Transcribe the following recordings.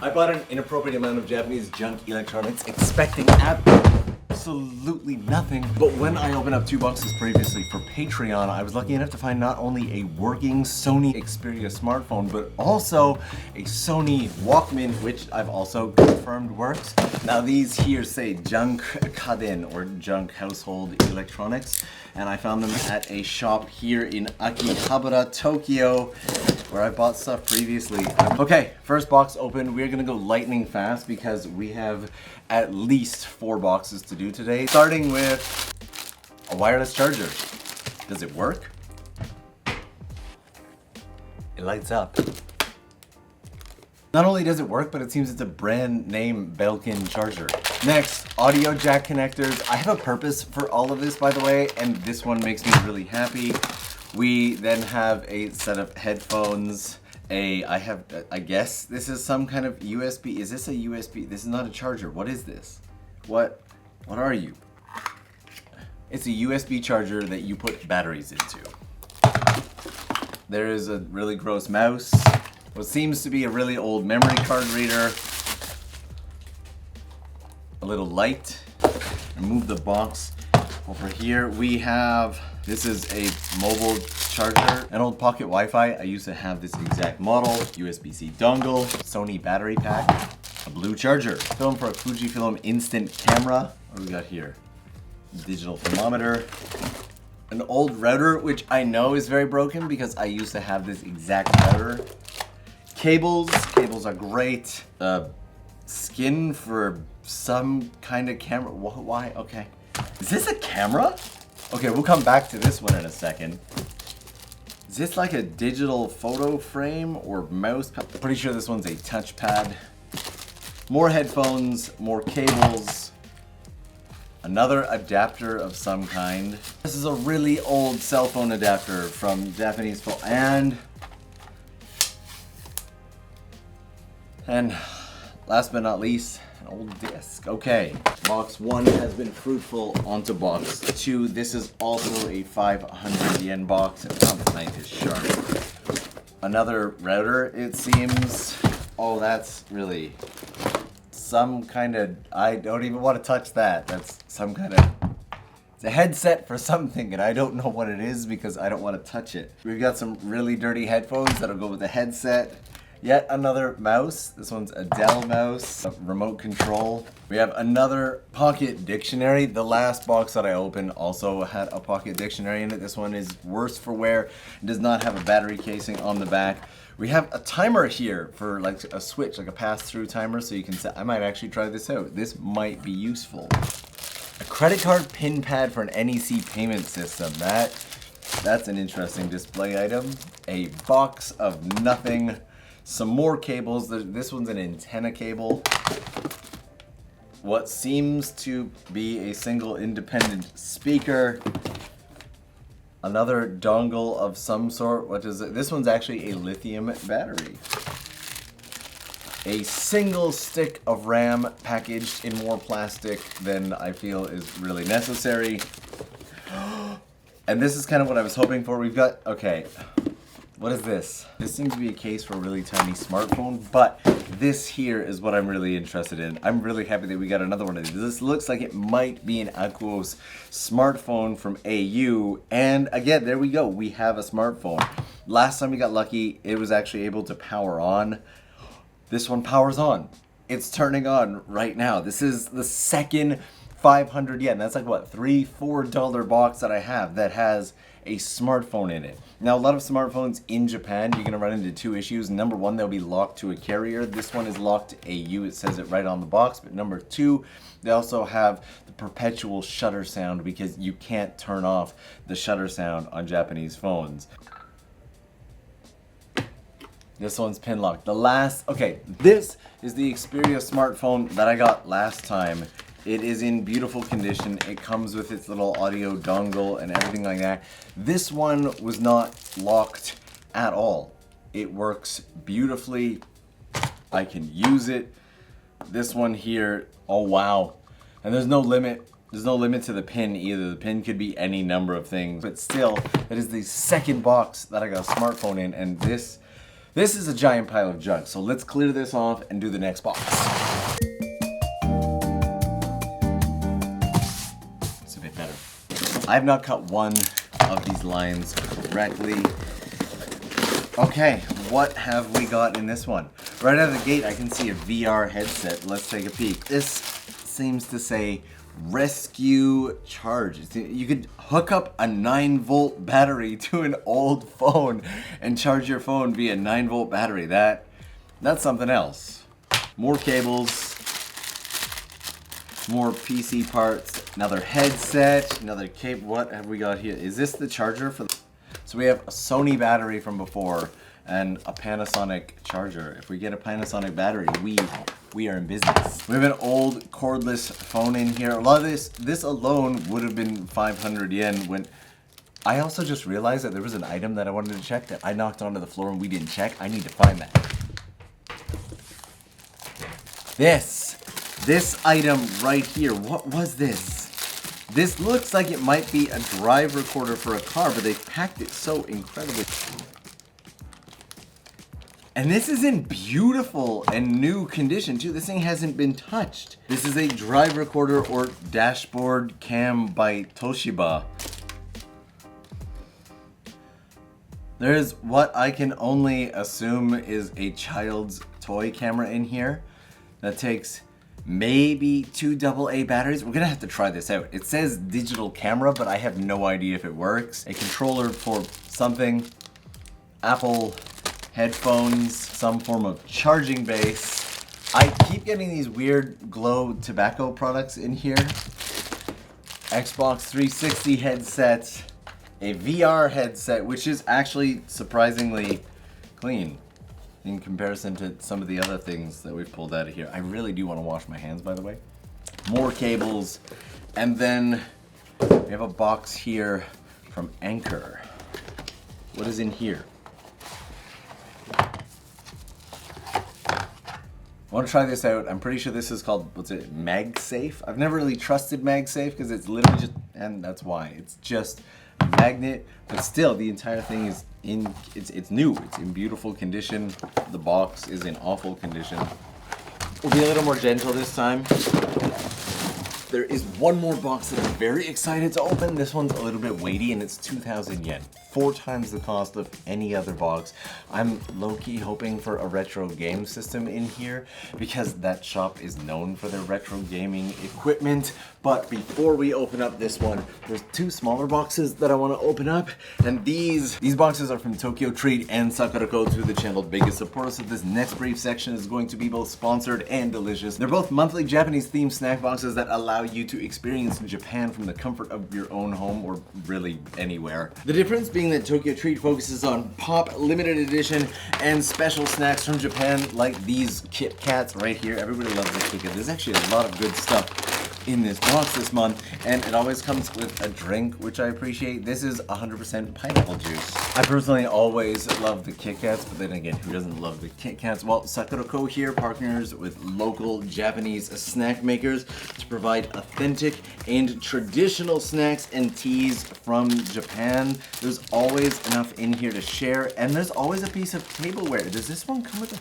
I bought an inappropriate amount of Japanese junk electronics, expecting absolutely nothing. But when I opened up 2 boxes previously for Patreon, I was lucky enough to find not only a working Sony Xperia smartphone, but also a Sony Walkman, which I've also confirmed works. Now these here say junk kaden, or junk household electronics, and I found them at a shop here in AKIHABARA, Tokyo, where I bought stuff previously. Okay, first box open. We're gonna go lightning fast because we have at least 4 boxes to do today. Starting with a wireless charger. Does it work? It lights up. Not only does it work, but it seems it's a brand name Bldg charger. Next, audio jack connectors. I have a purpose for all of this, by the way, and this one makes me really happy. We then have a set of headphones. I guess this is some kind of USB. Is this a USB? This is not a charger. What is this? What are you? It's a USB charger that you put batteries into. There is a really gross mouse. What seems to be a really old memory card reader. A little light. Move the box over here. We have, this is a mobile charger, an old pocket Wi-Fi. I used to have this exact model. USB-C dongle, Sony battery pack, a blue charger, film for a Fujifilm instant camera. What do we got here? Digital thermometer, an old router, which I know is very broken because I used to have this exact router. Cables are great. Skin for some kind of camera. Why? Okay. Is this a camera? Okay, we'll come back to this one in a second. Is this like a digital photo frame or mouse? Pretty sure this one's a touchpad. More headphones, more cables. Another adapter of some kind. This is a really old cell phone adapter from Japanese phone. And last but not least, an old disc. Okay, box 1 has been fruitful. Onto box 2. This is also a 500 yen box. Oh, the knife is sharp. Another router, it seems. Oh, that's really some kind of, I don't even want to touch that. That's some kind of, it's a headset for something, and I don't know what it is because I don't want to touch it. We've got some really dirty headphones that'll go with the headset. Yet another mouse. This one's a Dell mouse, a remote control. We have another pocket dictionary. The last box that I opened also had a pocket dictionary in it. This one is worse for wear. It does not have a battery casing on the back. We have a timer here for like a switch, like a pass-through timer, so you can set. I might actually try this out. This might be useful. A credit card pin pad for an NEC payment system. That's an interesting display item. A box of nothing. Some more cables. This one's an antenna cable. What seems to be a single independent speaker. Another dongle of some sort. What is it? This one's actually a lithium battery. A single stick of RAM packaged in more plastic than I feel is really necessary. And this is kind of what I was hoping for. We've got, okay. What is this? This seems to be a case for a really tiny smartphone, but this here is what I'm really interested in. I'm really happy that we got another one of these. This looks like it might be an Aquos smartphone from AU, and again, there we go. We have a smartphone. Last time we got lucky, it was actually able to power on. This one powers on. It's turning on right now. This is the second 500 yen. That's like what, $3-4 box that I have that has a smartphone in it. Now, a lot of smartphones in Japan, you're gonna run into 2 issues. Number 1, they'll be locked to a carrier. This one is locked to AU. It says it right on the box. But number 2, they also have the perpetual shutter sound because you can't turn off the shutter sound on Japanese phones. This one's pin locked. Okay, this is the Xperia smartphone that I got last time. It is in beautiful condition. It comes with its little audio dongle and everything like that. This one was not locked at all. It works beautifully. I can use it. This one here, oh wow. And there's no limit. There's no limit to the pin either. The pin could be any number of things. But still, it is the second box that I got a smartphone in, and this This is a giant pile of junk, so let's clear this off and do the next box. It's a bit better. I've not cut one of these lines correctly. Okay, what have we got in this one? Right out of the gate, I can see a VR headset. Let's take a peek. This seems to say rescue charge. You could hook up a 9-volt battery to an old phone and charge your phone via 9-volt battery. That's something else. More cables, more PC parts, another headset, another cable. What have we got here? Is this the charger for? So we have a Sony battery from before and a Panasonic charger. If we get a Panasonic battery, we are in business. We have an old cordless phone in here. A lot of this alone would have been 500 yen when I also just realized that there was an item that I wanted to check that I knocked onto the floor and we didn't check. I need to find that. This item right here, what was this? This looks like it might be a drive recorder for a car, but they packed it so incredibly. And this is in beautiful and new condition too. This thing hasn't been touched. This is a drive recorder or dashboard cam by Toshiba. There's what I can only assume is a child's toy camera in here that takes maybe 2 AA batteries. We're gonna have to try this out. It says digital camera, but I have no idea if it works. A controller for something, Apple headphones, some form of charging base. I keep getting these weird glow tobacco products in here. Xbox 360 headset, a VR headset, which is actually surprisingly clean in comparison to some of the other things that we've pulled out of here. I really do want to wash my hands, by the way. More cables, and then we have a box here from Anchor. What is in here? I want to try this out. I'm pretty sure this is called, what's it, MagSafe? I've never really trusted MagSafe because it's literally just, and that's why, it's just a magnet, but still the entire thing is it's new, it's in beautiful condition. The box is in awful condition. We'll be a little more gentle this time. There is one more box that I'm very excited to open. This one's a little bit weighty and it's 2,000 yen. 4 times the cost of any other box. I'm low-key hoping for a retro game system in here because that shop is known for their retro gaming equipment. But before we open up this one, there's 2 smaller boxes that I want to open up. And these boxes are from Tokyo Treat and Sakura-ko, two of the channel's biggest supporters. So this next brief section is going to be both sponsored and delicious. They're both monthly Japanese themed snack boxes that allow you to experience Japan from the comfort of your own home or really anywhere. The difference being that Tokyo Treat focuses on pop, limited edition, and special snacks from Japan like these Kit Kats right here. Everybody loves the Kit Kat. There's actually a lot of good stuff in this box this month, and it always comes with a drink, which I appreciate. This is 100% pineapple juice. I personally always love the Kit Kats, but then again, who doesn't love the Kit Kats? Well, Sakura-ko here partners with local Japanese snack makers to provide authentic and traditional snacks and teas from Japan. There's always enough in here to share, and there's always a piece of tableware. Does this one come with a...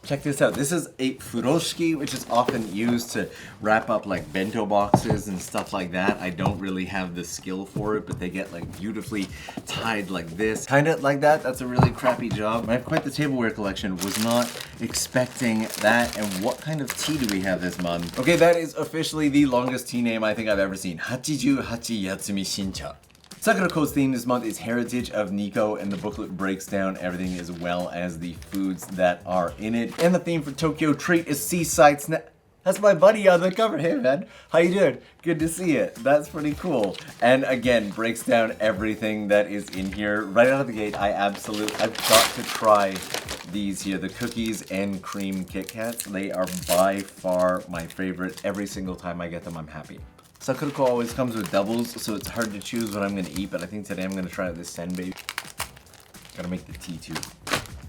Check this out. This is a furoshiki, which is often used to wrap up like bento boxes and stuff like that. I don't really have the skill for it, but they get like beautifully tied like this. Kind of like that. That's a really crappy job. I have quite the tableware collection. Was not expecting that. And what kind of tea do we have this month? Okay, that is officially the longest tea name I think I've ever seen. Hachiju Hachi Yatsumi Shincha. Sakura-ko's theme this month is Heritage of Nikko, and the booklet breaks down everything as well as the foods that are in it. And the theme for Tokyo Treat is Seaside Snack. That's my buddy on the cover. Hey man, how you doing? Good to see you. That's pretty cool. And again, breaks down everything that is in here. Right out of the gate, I've got to try these here, the cookies and cream Kit Kats. They are by far my favorite. Every single time I get them, I'm happy. Sakura-ko always comes with doubles, so it's hard to choose what I'm going to eat, but I think today I'm going to try this senbei. Gotta make the tea too.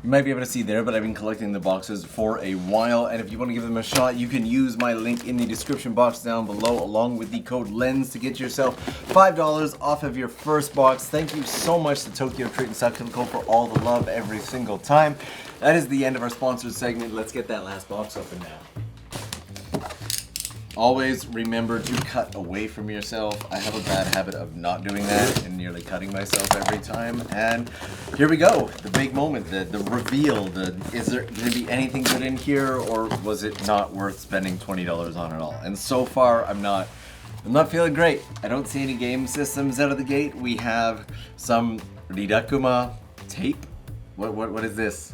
You might be able to see there, but I've been collecting the boxes for a while, and if you want to give them a shot, you can use my link in the description box down below, along with the code LENS to get yourself $5 off of your first box. Thank you so much to Tokyo Treat and Sakiko for all the love every single time. That is the end of our sponsored segment. Let's get that last box open now. Always remember to cut away from yourself. I have a bad habit of not doing that and nearly cutting myself every time. And here we go, the big moment, the reveal. Is there going to be anything good in here, or was it not worth spending $20 on at all? And so far, I'm not feeling great. I don't see any game systems out of the gate. We have some Ridakuma tape. What is this?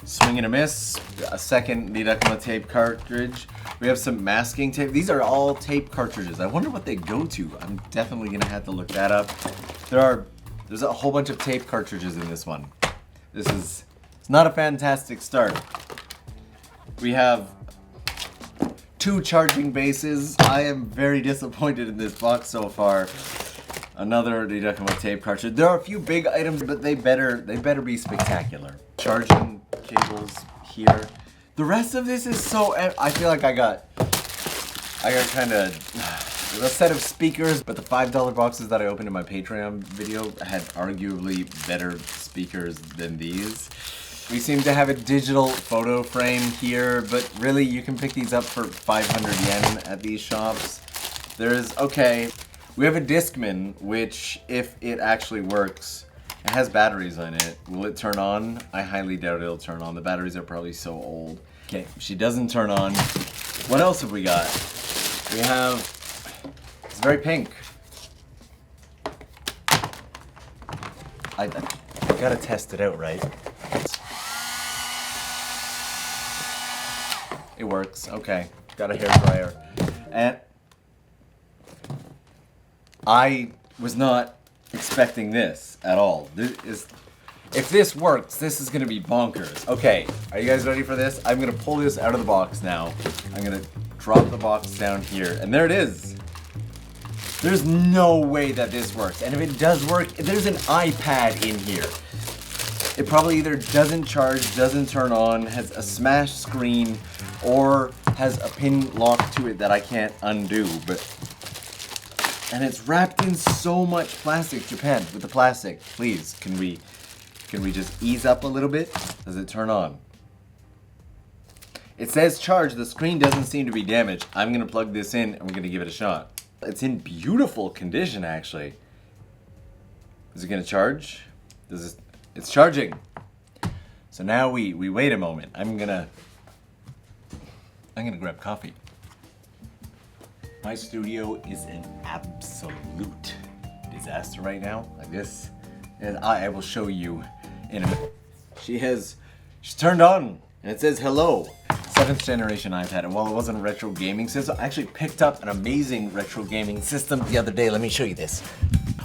Swing and a miss. A second Ridakuma tape cartridge. We have some masking tape. These are all tape cartridges. I wonder what they go to. I'm definitely gonna have to look that up. There's a whole bunch of tape cartridges in this one. It's not a fantastic start. We have 2 charging bases. I am very disappointed in this box so far. Another Ridakuma tape cartridge. There are a few big items, but they better be spectacular. Charging cables here. The rest of this is so, I feel like I got kind of a set of speakers, but the $5 boxes that I opened in my Patreon video had arguably better speakers than these. We seem to have a digital photo frame here, but really you can pick these up for 500 yen at these shops. Okay, we have a Discman, which if it actually works, it has batteries on it. Will it turn on? I highly doubt it'll turn on. The batteries are probably so old. Okay, she doesn't turn on. What else have we got? We have, it's very pink. I gotta test it out, right? It works, okay. Got a hairdryer. And I was not expecting this at all. If this works, this is gonna be bonkers. Okay, are you guys ready for this? I'm gonna pull this out of the box now. I'm gonna drop the box down here, and there it is. There's no way that this works. And if it does work, there's an iPad in here. It probably either doesn't charge, doesn't turn on, has a smashed screen, or has a pin lock to it that I can't undo. And it's wrapped in so much plastic. Japan, with the plastic, please, can we just ease up a little bit? Does it turn on? It says charge, the screen doesn't seem to be damaged. I'm gonna plug this in and we're gonna give it a shot. It's in beautiful condition, actually. Is it gonna charge? It's charging. So now we wait a moment. I'm gonna grab coffee. My studio is an absolute disaster right now, like this. And I will show you in a minute. She's turned on, and it says hello. 7th generation iPad, and while it wasn't a retro gaming system, I actually picked up an amazing retro gaming system the other day. Let me show you this.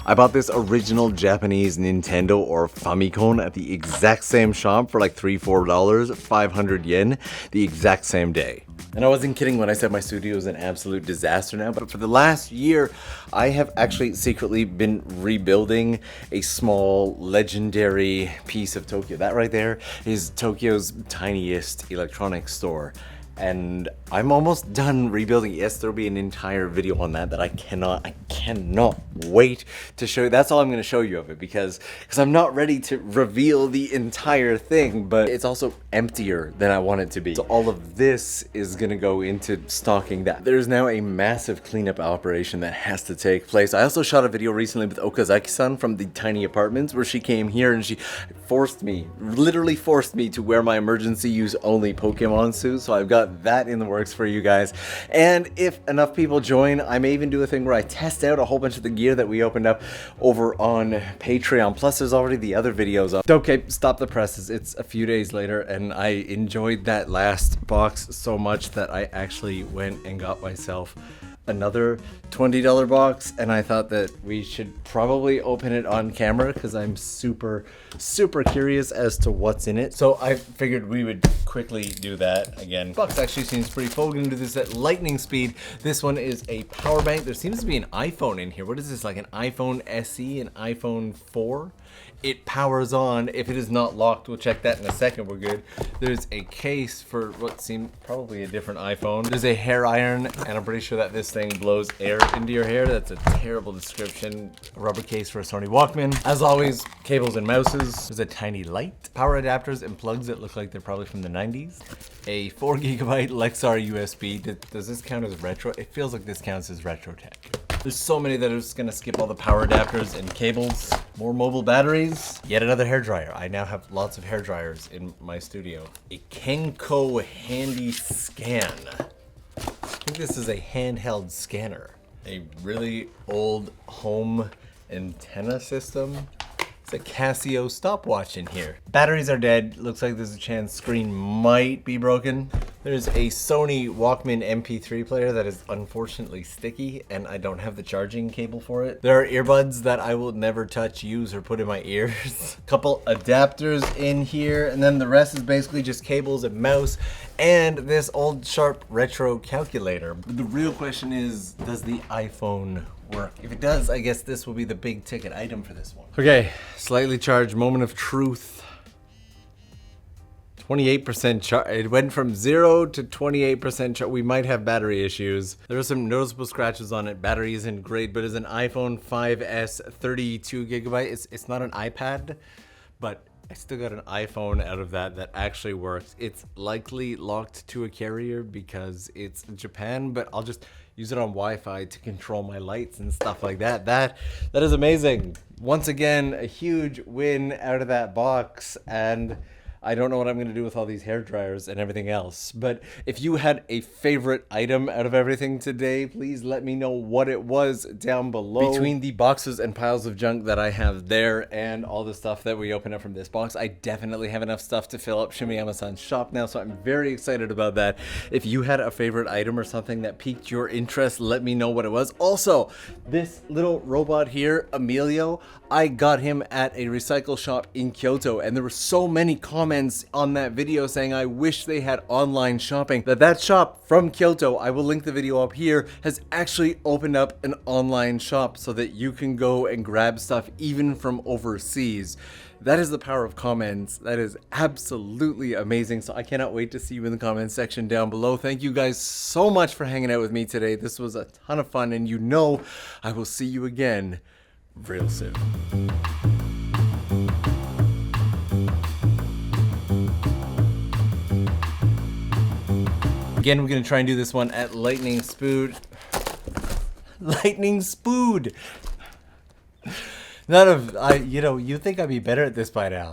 I bought this original Japanese Nintendo or Famicom at the exact same shop for like $3-4, 500 yen, the exact same day. And I wasn't kidding when I said my studio is an absolute disaster now, but for the last year, I have actually secretly been rebuilding a small legendary piece of Tokyo. That right there is Tokyo's tiniest electronics store. And I'm almost done rebuilding. Yes, there'll be an entire video on that I cannot wait to show you. That's all I'm gonna show you of it because I'm not ready to reveal the entire thing, but it's also emptier than I want it to be. So all of this is gonna go into stocking that. There's now a massive cleanup operation that has to take place. I also shot a video recently with Okazaki-san from the Tiny Apartments where she came here and she literally forced me to wear my emergency use only Pokemon suit. So I've got that in the works for you guys. And if enough people join, I may even do a thing where I test out a whole bunch of the gear that we opened up over on Patreon. Plus there's already the other videos up. Okay, stop the presses. It's a few days later and I enjoyed that last box so much that I actually went and got myself another $20 box, and I thought that we should probably open it on camera because I'm super curious as to what's in it. So I figured we would quickly do that again. Box actually seems pretty full. We're gonna do this at lightning speed. This one is a power bank. There seems to be an iPhone in here. What is this, like an iPhone SE, an iPhone 4? It powers on. If it is not locked, we'll check that in a second, we're good. There's a case for what seems probably a different iPhone. There's a hair iron, and I'm pretty sure that this thing blows air into your hair. That's a terrible description. A rubber case for a Sony Walkman. As always, cables and mouses. There's a tiny light. Power adapters and plugs that look like they're probably from the 90s. A 4GB Lexar USB. Does this count as retro? It feels like this counts as retro tech. There's so many that are just gonna skip all the power adapters and cables. More mobile batteries. Yet another hairdryer. I now have lots of hairdryers in my studio. A Kenko Handy Scan. I think this is a handheld scanner. A really old home antenna system. It's a Casio stopwatch in here. Batteries are dead. Looks like there's a chance screen might be broken. There's a Sony Walkman MP3 player that is unfortunately sticky, and I don't have the charging cable for it. There are earbuds that I will never touch, use, or put in my ears. Couple adapters in here, and then the rest is basically just cables and mouse, and this old Sharp retro calculator. But the real question is, does the iPhone work? If it does, I guess this will be the big ticket item for this one. Okay, slightly charged, moment of truth. 28% charge. It went from 0 to 28% charge. We might have battery issues. There are some noticeable scratches on it. Battery isn't great, but it's an iPhone 5S 32GB. It's not an iPad, but I still got an iPhone out of that actually works. It's likely locked to a carrier because it's Japan, but I'll just use it on Wi-Fi to control my lights and stuff like that. That is amazing. Once again, a huge win out of that box, and I don't know what I'm gonna do with all these hair dryers and everything else, but if you had a favorite item out of everything today, please let me know what it was down below. Between the boxes and piles of junk that I have there and all the stuff that we opened up from this box, I definitely have enough stuff to fill up Shimiyama-san's shop now, so I'm very excited about that. If you had a favorite item or something that piqued your interest, let me know what it was. Also, this little robot here, Emilio, I got him at a recycle shop in Kyoto, and there were so many comments on that video saying I wish they had online shopping. That shop from Kyoto, I will link the video up here, has actually opened up an online shop so that you can go and grab stuff even from overseas. That is the power of comments. That is absolutely amazing. So I cannot wait to see you in the comments section down below. Thank you guys so much for hanging out with me today. This was a ton of fun, and you know I will see you again real soon. Again, we're gonna try and do this one at lightning speed. Lightning speed. You think I'd be better at this by now.